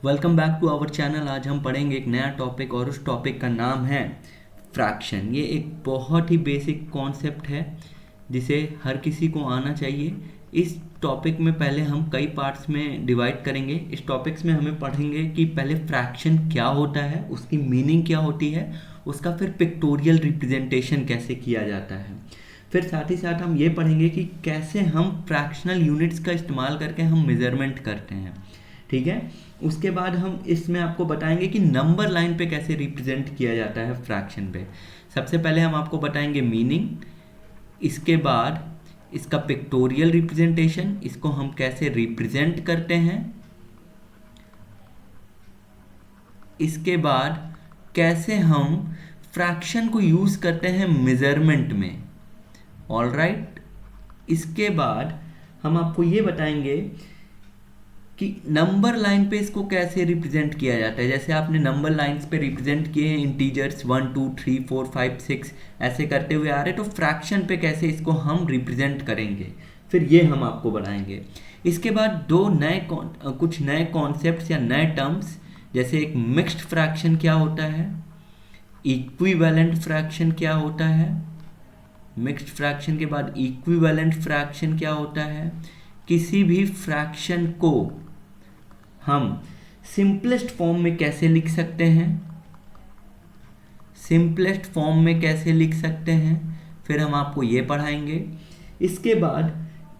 Welcome back to our channel. आज हम पढ़ेंगे एक नया टॉपिक और उस टॉपिक का नाम है फ्रैक्शन। ये एक बहुत ही बेसिक कॉन्सेप्ट है जिसे हर किसी को आना चाहिए। इस टॉपिक में पहले हम कई पार्ट्स में डिवाइड करेंगे। इस टॉपिक्स में हमें पढ़ेंगे कि पहले फ्रैक्शन क्या होता है, उसकी मीनिंग क्या होती है, उसका फिर पिक्टोरियल रिप्रेजेंटेशन कैसे किया जाता है। फिर साथ ही साथ हम ये पढ़ेंगे कि कैसे हम फ्रैक्शनल यूनिट्स का इस्तेमाल करके हम मेज़रमेंट करते हैं। ठीक है। उसके बाद हम इसमें आपको बताएंगे कि नंबर लाइन पे कैसे रिप्रेजेंट किया जाता है फ्रैक्शन पे। सबसे पहले हम आपको बताएंगे मीनिंग, इसके बाद इसका पिक्टोरियल रिप्रेजेंटेशन, इसको हम कैसे रिप्रेजेंट करते हैं, इसके बाद कैसे हम फ्रैक्शन को यूज़ करते हैं मेजरमेंट में। All right. इसके बाद हम आपको ये बताएंगे कि नंबर लाइन पे इसको कैसे रिप्रेजेंट किया जाता है। जैसे आपने नंबर लाइंस पे रिप्रेजेंट किए हैं इंटीजर्स 1 2 3 4 5 6 ऐसे करते हुए आ रहे, तो फ्रैक्शन पे कैसे इसको हम रिप्रेजेंट करेंगे, फिर ये हम आपको बताएंगे। इसके बाद कुछ नए कॉन्सेप्ट्स या नए टर्म्स, जैसे एक मिक्स्ड फ्रैक्शन क्या होता है, इक्विवेलेंट फ्रैक्शन क्या होता है, मिक्स्ड फ्रैक्शन के बाद इक्विवेलेंट फ्रैक्शन क्या होता है, किसी भी फ्रैक्शन को हम सिंपलेस्ट फॉर्म में कैसे लिख सकते हैं, सिंपलेस्ट फॉर्म में कैसे लिख सकते हैं, फिर हम आपको ये पढ़ाएंगे। इसके बाद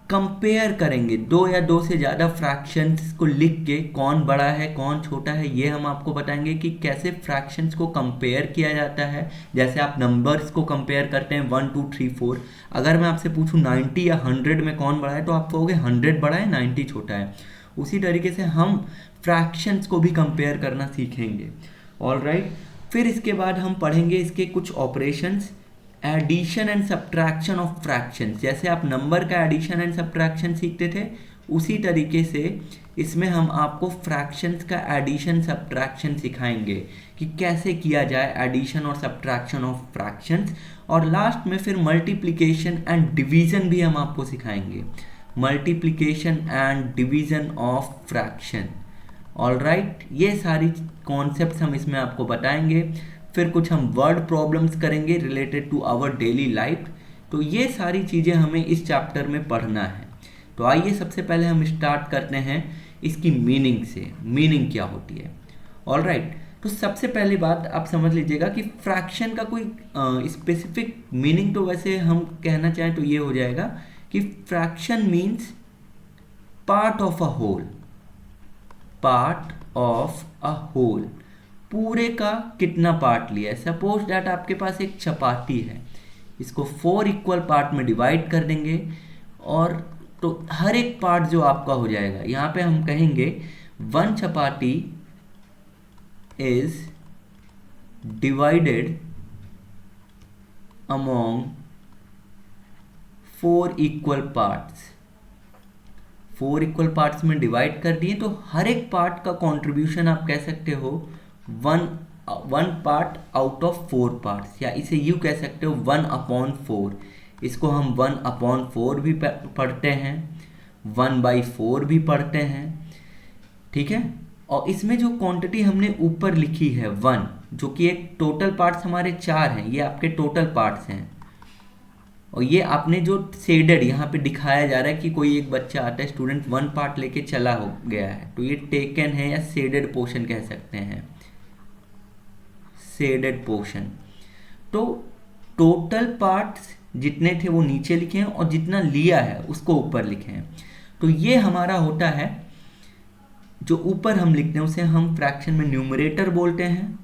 कंपेयर करेंगे दो या दो से ज़्यादा फ्रैक्शंस को लिख के कौन बड़ा है कौन छोटा है, ये हम आपको बताएंगे कि कैसे फ्रैक्शंस को कंपेयर किया जाता है। जैसे आप नंबर्स को कंपेयर करते हैं 1 2 3 4, अगर मैं आपसे पूछूं 90 या 100 में कौन बड़ा है तो आप कहोगे 100 बड़ा है 90 छोटा है। उसी तरीके से हम फ्रैक्शंस को भी कंपेयर करना सीखेंगे। All right. फिर इसके बाद हम पढ़ेंगे इसके कुछ operations, addition and subtraction of fractions. जैसे आप नंबर का एडिशन एंड सब्ट्रैक्शन सीखते थे, उसी तरीके से इसमें हम आपको फ्रैक्शंस का एडिशन सब्ट्रैक्शन सिखाएंगे कि कैसे किया जाए एडिशन और सब्ट्रैक्शन ऑफ फ्रैक्शंस। और लास्ट में फिर मल्टीप्लिकेशन एंड डिवीजन भी हम आपको सिखाएंगे, multiplication and division of fraction. All right. ये सारी कॉन्सेप्ट्स हम इसमें आपको बताएंगे। फिर कुछ हम वर्ड प्रॉब्लम्स करेंगे related to our daily life. तो ये सारी चीज़ें हमें इस चैप्टर में पढ़ना है। तो आइए सबसे पहले हम स्टार्ट करते हैं इसकी मीनिंग से, मीनिंग क्या होती है। All right. तो सबसे पहली बात आप समझ लीजिएगा कि फ्रैक्शन का कोई स्पेसिफिक मीनिंग तो वैसे हम कहना चाहें तो ये हो जाएगा कि fraction means part of a whole, part of a whole, पूरे का कितना पार्ट लिया है। सपोज दैट आपके पास एक चपाती है, इसको 4 इक्वल पार्ट में डिवाइड कर देंगे और तो हर एक पार्ट जो आपका हो जाएगा, यहाँ पे हम कहेंगे 1 chapati is divided among 4 equal parts. 4 equal parts में डिवाइड कर दिए तो हर एक पार्ट का कंट्रीब्यूशन आप कह सकते हो one part out of 4 parts, या इसे यूँ कह सकते हो 1/4। इसको हम 1/4 भी पढ़ते हैं, 1/4 भी पढ़ते हैं। ठीक है। और इसमें जो क्वांटिटी हमने ऊपर लिखी है 1, जो कि एक टोटल पार्ट्स हमारे 4 हैं, ये आपके टोटल पार्ट्स हैं। और ये आपने जो शेडेड यहाँ पे दिखाया जा रहा है कि कोई एक बच्चा आता है, स्टूडेंट 1 पार्ट लेके चला हो गया है, तो ये टेकन है या शेडेड पोर्शन कह सकते हैं, शेडेड पोर्शन। तो टोटल पार्ट्स जितने थे वो नीचे लिखे हैं और जितना लिया है उसको ऊपर लिखे हैं। तो ये हमारा होता है, जो ऊपर हम लिखते हैं उसे हम फ्रैक्शन में न्यूमरेटर बोलते हैं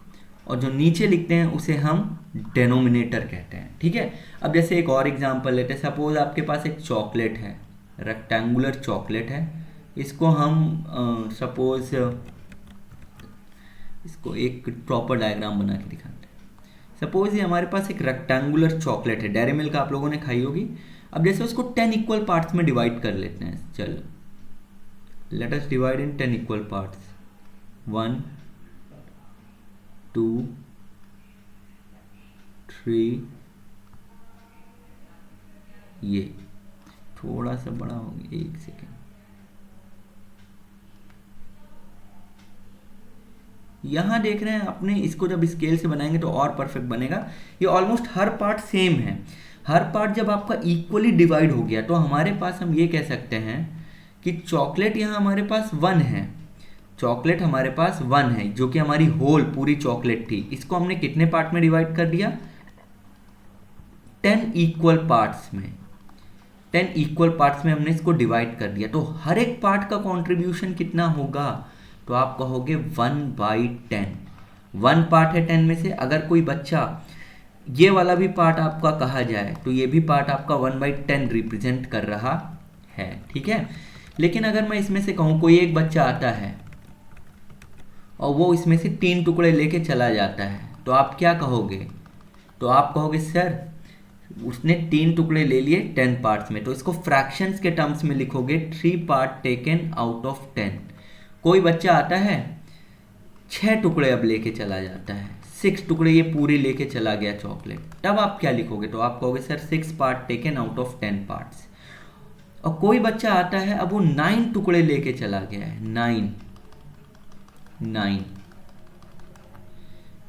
और जो नीचे लिखते हैं उसे हम डेनोमिनेटर कहते हैं। ठीक है। अब जैसे एक और एग्जांपल लेते हैं। सपोज आपके पास एक चॉकलेट है, रेक्टेंगुलर चॉकलेट है, इसको हम सपोज इसको एक प्रॉपर डायग्राम बना के दिखाते हैं। सपोज ये हमारे पास एक रेक्टेंगुलर चॉकलेट है, डेयरी मिल्क आप लोगों ने खाई होगी। अब जैसे उसको 10 इक्वल पार्ट्स में डिवाइड कर लेते हैं। चलो, let us divide in 10 equal parts. 1 2 3, ये थोड़ा सा बड़ा हो गया, एक सेकेंड। यहाँ देख रहे हैं अपने, इसको जब स्केल से बनाएंगे तो और परफेक्ट बनेगा। ये ऑलमोस्ट हर पार्ट सेम है। हर पार्ट जब आपका इक्वली डिवाइड हो गया तो हमारे पास हम ये कह सकते हैं कि चॉकलेट यहाँ हमारे पास 1 है। चॉकलेट हमारे पास 1 है, जो कि हमारी होल पूरी चॉकलेट थी। इसको हमने कितने पार्ट में डिवाइड कर दिया? 10 इक्वल पार्ट्स में। 10 इक्वल पार्ट्स में हमने इसको डिवाइड कर दिया। तो हर एक पार्ट का कंट्रीब्यूशन कितना होगा? तो आप कहोगे 1/10। 1 पार्ट है 10 में से। अगर कोई बच्चा ये वाला भी पार्ट आपका कहा जाए तो ये भी पार्ट आपका 1/10 रिप्रेजेंट कर रहा है, ठीक है। लेकिन अगर मैं इसमें से कहूँ कोई एक बच्चा आता है और वो इसमें से 3 टुकड़े लेके चला जाता है, तो आप क्या कहोगे? तो आप कहोगे सर उसने 3 टुकड़े ले लिए 10 पार्ट्स में, तो इसको फ्रैक्शंस के टर्म्स में लिखोगे 3 पार्ट टेकन आउट ऑफ 10। कोई बच्चा आता है 6 टुकड़े अब लेके चला जाता है, 6 टुकड़े ये पूरी लेके चला गया चॉकलेट, तब आप क्या लिखोगे? तो आप कहोगे sir 6 part taken out of 10 parts. और कोई बच्चा आता है अब वो 9 टुकड़े लेके चला गया है, 9,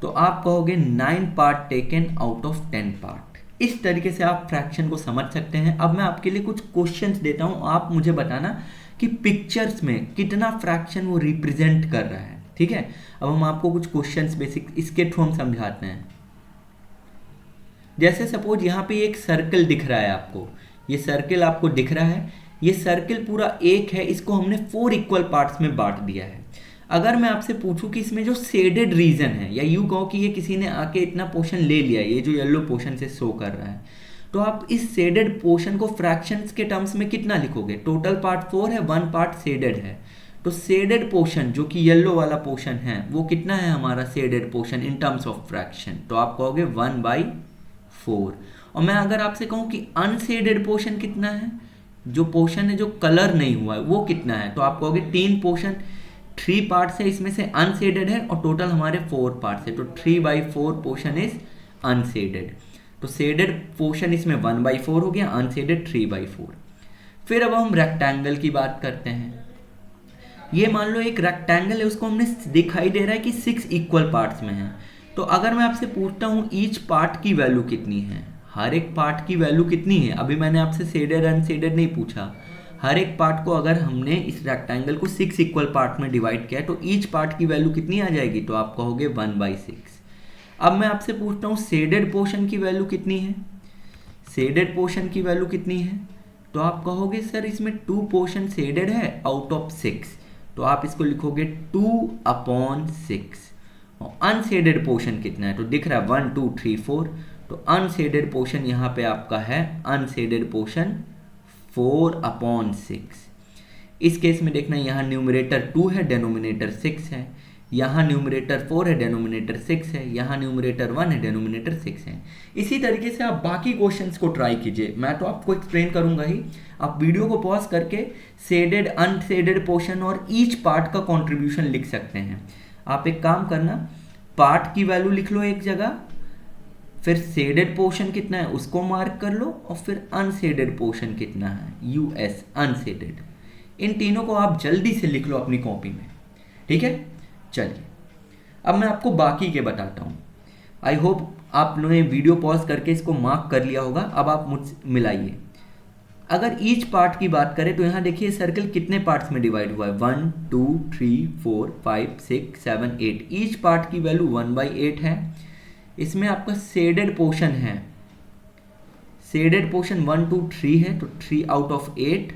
तो आप कहोगे 9 part taken out of 10 part. इस तरीके से आप फ्रैक्शन को समझ सकते हैं। अब मैं आपके लिए कुछ क्वेश्चंस देता हूं, आप मुझे बताना कि पिक्चर्स में कितना फ्रैक्शन वो रिप्रेजेंट कर रहा है, ठीक है। अब हम आपको कुछ क्वेश्चंस बेसिक इसके थ्रू हम समझाते हैं। जैसे सपोज यहाँ पे एक सर्कल दिख रहा है आपको, ये सर्कल आपको दिख रहा है, ये सर्कल पूरा एक है, इसको हमने 4 इक्वल पार्ट्स में बांट दिया है। अगर मैं आपसे पूछूं कि इसमें जो शेडेड रीजन है, या यूं कहो कि ये किसी ने आके इतना पोर्शन ले लिया, ये जो येलो पोर्शन से शो कर रहा है, तो आप इस शेडेड पोर्शन को फ्रैक्शंस के टर्म्स में कितना लिखोगे? टोटल पार्ट 4 है, 1 पार्ट शेडेड है, तो शेडेड पोर्शन जो कि येलो वाला पोर्शन है वो कितना है हमारा shaded portion in terms of fraction? तो आप कहोगे 1/4। और मैं अगर आपसे कहूँ कि अनशेडेड पोर्शन कितना है, जो पोर्शन है जो कलर नहीं हुआ है वो कितना है, तो आप कहोगे 3 पोर्शन, 3 पार्ट्स है, इसमें से अनशेडेड है और टोटल हमारे 4 पार्ट्स है, तो 3/4 पोर्शन इज अनशेडेड। तो शेडेड पोर्शन इसमें 1/4 हो गया, अनशेडेड 3/4। फिर अब हम रेक्टेंगल की बात करते हैं। ये मान लो एक रेक्टेंगल है, उसको हमने दिखाई दे रहा है कि 6 इक्वल पार्ट्स में है। तो अगर मैं आपसे पूछता हूँ ईच पार्ट की वैल्यू कितनी है, हर एक पार्ट की वैल्यू कितनी है, अभी मैंने आपसे शेडेड अनशेडेड नहीं पूछा, हर एक पार्ट को अगर हमने इस रेक्टेंगल को 6 इक्वल पार्ट में डिवाइड किया तो ईच पार्ट की वैल्यू कितनी आ जाएगी? तो आप कहोगे 1/6। अब मैं आपसे पूछता हूँ शेडेड पोर्शन की वैल्यू कितनी है, शेडेड पोर्शन की वैल्यू कितनी है? तो आप कहोगे सर इसमें 2 पोर्शन शेडेड है आउट ऑफ 6, तो आप इसको लिखोगे 2/6। और अनशेडेड पोर्शन कितना है? तो दिख रहा है 1 2 3 4, तो अनशेडेड पोर्शन यहाँ पे आपका है, अनशेडेड पोर्शन 4/6। इस केस में देखना यहाँ न्यूमरेटर 2 है, डेनोमिनेटर 6 है, यहाँ न्यूमरेटर 4 है, डेनोमिनेटर 6 है, यहाँ न्यूमरेटर 1 है, डेनोमिनेटर 6 है। इसी तरीके से आप बाकी क्वेश्चंस को ट्राई कीजिए, मैं तो आपको एक्सप्लेन करूंगा ही, आप वीडियो को पॉज करके शेडेड अनशेडेड पोर्शन और ईच पार्ट का कंट्रीब्यूशन लिख सकते हैं। आप एक काम करना, पार्ट की वैल्यू लिख लो एक जगह, फिर शेडेड पोर्शन कितना है उसको मार्क कर लो, और फिर अनशेडेड पोर्शन कितना है, US अनशेडेड। इन तीनों को आप जल्दी से लिख लो अपनी कॉपी में, ठीक है। चलिए अब मैं आपको बाकी के बताता हूँ। आई होप आप लोगों ने वीडियो पॉज करके इसको मार्क कर लिया होगा। अब आप मुझसे मिलाइए। अगर ईच पार्ट की बात करें तो यहाँ देखिए सर्कल कितने पार्ट्स में डिवाइड हुआ है, 1 2 3 4 5 6 7 8। ईच पार्ट की वैल्यू 1/8 है। इसमें आपका शेडेड पोर्शन है, शेडेड पोर्शन 1 2 3 है, तो 3 आउट ऑफ 8,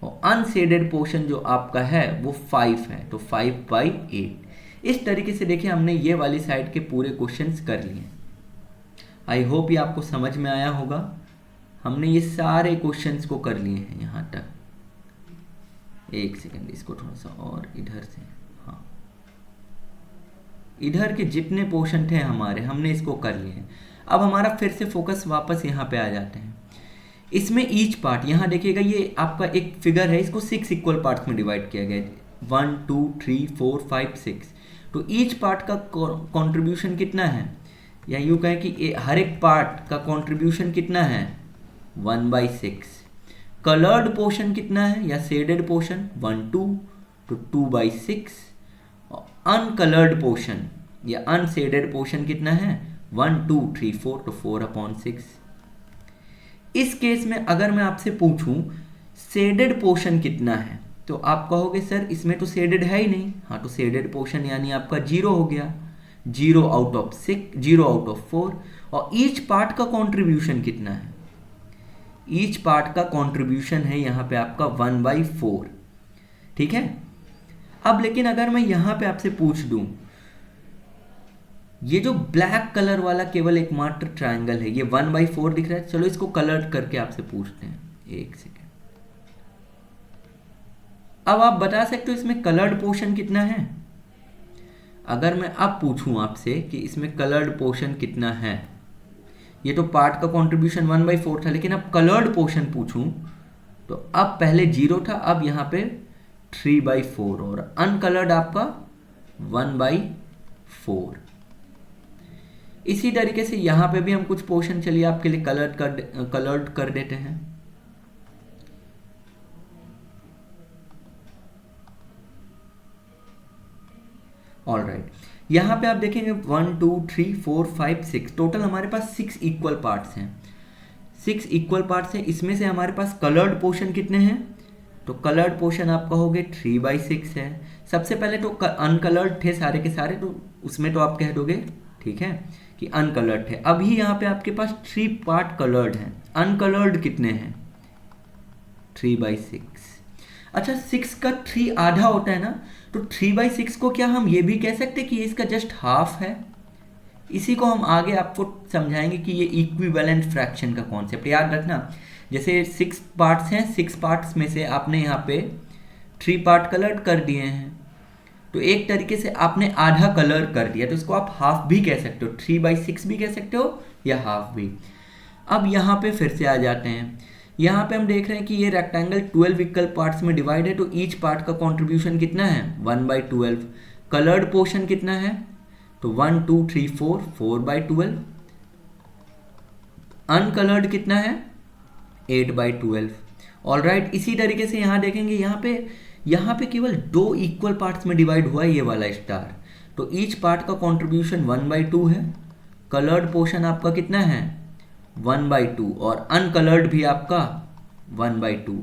और अनशेडेड पोर्शन जो आपका है वो 5 है, तो 5/8। इस तरीके से देखिए हमने ये वाली साइड के पूरे क्वेश्चंस कर लिए। आई होप ये आपको समझ में आया होगा। हमने ये सारे क्वेश्चंस को कर लिए हैं यहाँ तक। एक सेकंड, इसको थोड़ा सा और इधर से, हाँ, इधर के जितने पोर्शन थे हमारे, हमने इसको कर लिए हैं। अब हमारा फिर से फोकस वापस यहाँ पे आ जाते हैं। इसमें ईच पार्ट, यहाँ देखिएगा ये आपका एक फिगर है, इसको 6 इक्वल पार्ट्स में डिवाइड किया गया है, 1 2 3 4 5 6। तो ईच पार्ट का कंट्रीब्यूशन कितना है, या यूँ कहें कि हर एक पार्ट का कंट्रीब्यूशन कितना है, 1/6। कलर्ड पोर्शन कितना है या शेडेड पोर्शन, 1 2, तो 2/6। अनकलर्ड पोर्शन या अनशेडेड पोर्शन कितना है 1 2 3 4, तो 4/6। इस केस में अगर मैं आपसे पूछूं शेडेड पोर्शन कितना है, तो आप कहोगे सर इसमें तो शेडेड है ही नहीं। हाँ, तो शेडेड पोर्शन यानी आपका 0 हो गया, 0/6, 0/4। और ईच पार्ट का कंट्रीब्यूशन कितना है, ईच पार्ट का कंट्रीब्यूशन है यहाँ पे आपका 1/4। ठीक है। अब लेकिन अगर मैं यहाँ पे आपसे पूछ दूं, ये जो ब्लैक कलर वाला केवल एकमात्र ट्रायंगल है, ये 1/4 दिख रहा है। चलो इसको कलर करके आपसे पूछते हैं, एक सेकेंड। अब आप बता सकते हो इसमें कलर्ड पोर्शन कितना है। अगर मैं अब पूछूं आपसे कि इसमें कलर्ड पोर्शन कितना है, ये तो पार्ट का कंट्रीब्यूशन 1/4 था, लेकिन अब कलर्ड पोर्शन पूछूं तो अब पहले 0 था, अब यहाँ पे 3/4 और अनकलर्ड आपका 1/4। इसी तरीके से यहाँ पे भी हम कुछ पोर्शन चलिए आपके लिए कलर्ड कर देते हैं। ऑलराइट, यहाँ पे आप देखेंगे 1 2 3 4 5 6, टोटल हमारे पास 6 इक्वल पार्ट्स हैं। 6 इक्वल पार्ट्स हैं, इसमें से हमारे पास कलर्ड पोर्शन कितने हैं, तो कलर्ड पोर्शन आप कहोगे 3/6 है। सबसे पहले तो अनकलर्ड थे सारे के सारे, तो उसमें तो आप कह दोगे ठीक है कि अनकलर्ड थे। अभी यहाँ पे आपके पास 3 पार्ट कलर्ड हैं, अनकलर्ड कितने हैं 3/6। अच्छा, 6 का 3 आधा होता है ना, तो 3/6 को क्या हम ये भी कह सकते कि ये इसका जस्ट हाफ है। इसी को हम आगे आपको समझाएंगे कि ये इक्विवेलेंट फ्रैक्शन का कॉन्सेप्ट याद रखना। जैसे 6 पार्ट्स हैं, 6 पार्ट्स में से आपने यहाँ पे 3 पार्ट कलर कर दिए हैं, तो एक तरीके से आपने आधा कलर कर दिया, तो इसको आप हाफ भी कह सकते हो, 3/6 भी कह सकते हो या हाफ भी। अब यहाँ पे फिर से आ जाते हैं, यहाँ पे हम देख रहे हैं कि ये रेक्टेंगल 12 इक्वल पार्ट्स में डिवाइड है, तो ईच पार्ट का कंट्रीब्यूशन कितना है 1/12। कलर्ड पोर्शन कितना है, तो 1 2 3 4, 4/12। अनकलर्ड कितना है 8/12। ऑलराइट, इसी तरीके से यहाँ देखेंगे, यहाँ पे केवल 2 इक्वल पार्ट्स में डिवाइड हुआ है ये वाला स्टार, तो ईच पार्ट का कंट्रीब्यूशन 1/2 है। कलर्ड पोर्शन आपका कितना है 1/2 और अनकलर्ड भी आपका 1/2।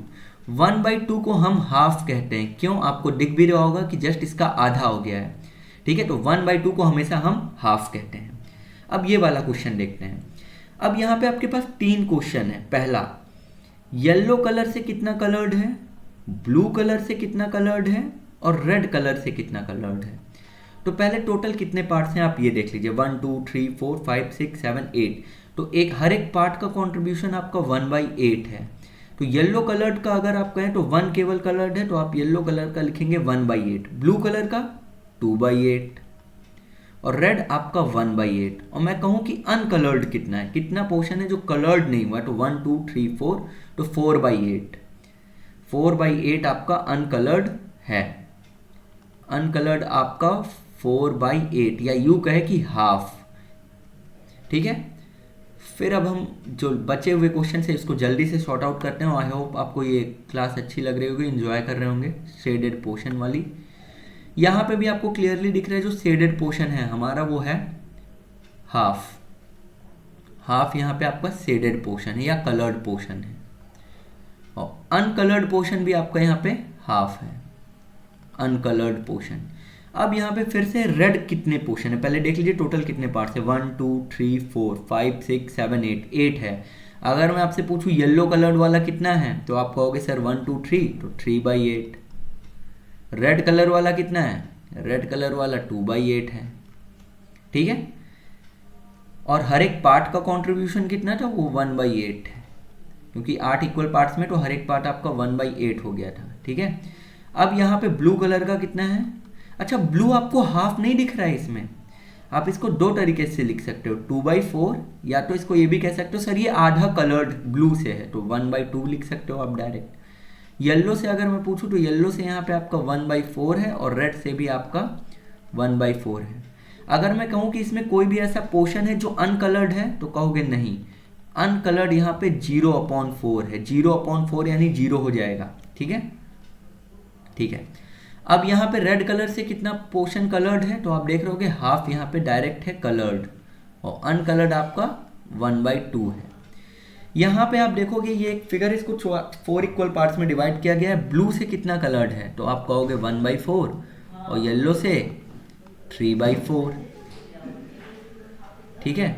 1/2 को हम हाफ कहते हैं, क्यों, आपको दिख भी रहा होगा कि जस्ट इसका आधा हो गया है। ठीक है, तो 1/2 को हमेशा हम हाफ कहते हैं। अब ये वाला क्वेश्चन देखते हैं। अब यहाँ पे आपके पास 3 क्वेश्चन है। पहला, येलो कलर से कितना कलर्ड है, ब्लू कलर से कितना कलर्ड है और रेड कलर से कितना कलर्ड है। तो पहले टोटल कितने पार्ट्स हैं आप ये देख लीजिए, 1 2 3 4 5 6 7 8, तो हर एक पार्ट का कंट्रीब्यूशन आपका 1/8 है। तो येलो कलर्ड का अगर आप कहें तो 1 केवल कलर्ड है, तो आप येलो कलर का लिखेंगे 1/8, ब्लू कलर का 2/8 और रेड आपका 1/8। और मैं कहूँ कि अनकलर्ड कितना है, कितना पोर्शन है जो कलर्ड नहीं हुआ, तो 1 2 3 4, तो 4/8। 4/8 आपका अनकलर्ड है, अनकलर्ड आपका 4/8 या यूं कहे कि हाफ। ठीक है, फिर अब हम जो बचे हुए क्वेश्चन है इसको जल्दी से सॉर्ट आउट करते हैं। आई होप आपको ये क्लास अच्छी लग रही होगी, एंजॉय कर रहे होंगे शेडेड पोर्शन वाली। यहाँ पे भी आपको क्लियरली दिख रहा है जो शेडेड पोर्शन है हमारा वो है हाफ। हाफ यहाँ पे आपका शेडेड पोर्शन है या कलर्ड पोर्शन है, और अनकलर्ड पोर्शन भी आपका यहाँ पे हाफ है, अनकलर्ड पोर्शन। अब यहाँ पे फिर से रेड कितने पोर्शन है पहले देख लीजिए, टोटल कितने पार्ट्स है 1 2 3 4 5 6 7 8, 8 है। अगर मैं आपसे पूछूं येलो कलर्ड वाला कितना है, तो आप कहोगे सर 1 2 3, तो 3/8। रेड कलर वाला कितना है, रेड कलर वाला 2/8 है। ठीक है, और हर एक पार्ट का कंट्रीब्यूशन कितना था, वो 1/8 है, क्योंकि 8 इक्वल पार्ट्स में तो हर एक पार्ट आपका 1/8 हो गया था। ठीक है, अब यहाँ पे ब्लू कलर का कितना है, अच्छा ब्लू आपको हाफ नहीं दिख रहा है इसमें, आप इसको 2 तरीके से लिख सकते हो, 2/4, या तो इसको ये भी कह सकते हो सर ये आधा कलर्ड ब्लू से है, तो 1/2 लिख सकते हो आप डायरेक्ट। येलो से अगर मैं पूछूं तो येलो से यहाँ पे आपका 1/4 है और रेड से भी आपका 1/4 है। अगर मैं कहूँ कि इसमें कोई भी ऐसा पोर्शन है जो अनकलर्ड है, तो कहोगे नहीं, अनकलर्ड यहाँ पे 0/4 है, 0/4 यानी 0 हो जाएगा। ठीक है, ठीक है। अब यहाँ पे रेड कलर से कितना पोर्शन कलर्ड है, तो आप देख रहे होगे हाफ यहाँ पे डायरेक्ट है कलर्ड और अनकलर्ड आपका 1/2 है। यहाँ पे आप देखोगे ये एक फिगर, इसको 4 इक्वल पार्ट्स में डिवाइड किया गया है। ब्लू से कितना कलर्ड है, तो आप कहोगे 1/4 और येलो से 3/4। ठीक है।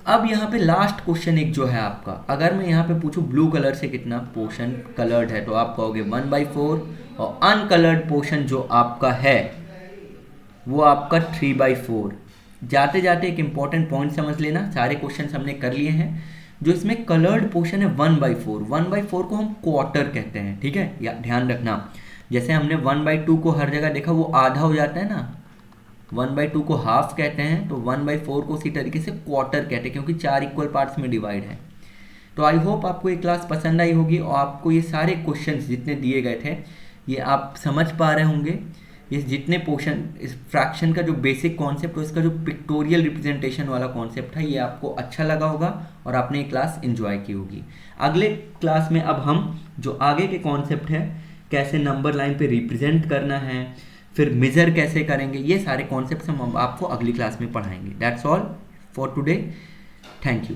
अब यहाँ पे लास्ट क्वेश्चन एक जो है आपका, अगर मैं यहाँ पे पूछूं ब्लू कलर से कितना पोर्शन कलर्ड है, तो आप कहोगे 1/4 और अनकलर्ड पोर्शन जो आपका है वो आपका 3/4। जाते जाते एक इंपॉर्टेंट पॉइंट समझ लेना, सारे क्वेश्चन हमने कर लिए हैं। जो इसमें कलर्ड पोर्शन है 1/4, 1/4 को हम क्वार्टर कहते हैं। ठीक है, या ध्यान रखना, जैसे हमने 1/2 को हर जगह देखा वो आधा हो जाता है ना, 1/2 को हाफ कहते हैं, तो 1/4 को उसी तरीके से क्वार्टर कहते हैं, क्योंकि 4 इक्वल पार्ट्स में डिवाइड है। तो आई होप आपको ये क्लास पसंद आई होगी और आपको ये सारे क्वेश्चंस जितने दिए गए थे ये आप समझ पा रहे होंगे। ये जितने पोर्शन, इस फ्रैक्शन का जो बेसिक कॉन्सेप्ट और इसका जो पिक्टोरियल रिप्रेजेंटेशन वाला कॉन्सेप्ट है, ये आपको अच्छा लगा होगा और आपने ये क्लास एंजॉय की होगी। अगले क्लास में अब हम जो आगे के कॉन्सेप्ट है, कैसे नंबर लाइन पे रिप्रेजेंट करना है, फिर मेजर कैसे करेंगे, ये सारे कॉन्सेप्ट्स हम आपको अगली क्लास में पढ़ाएंगे। That's all for today, thank you.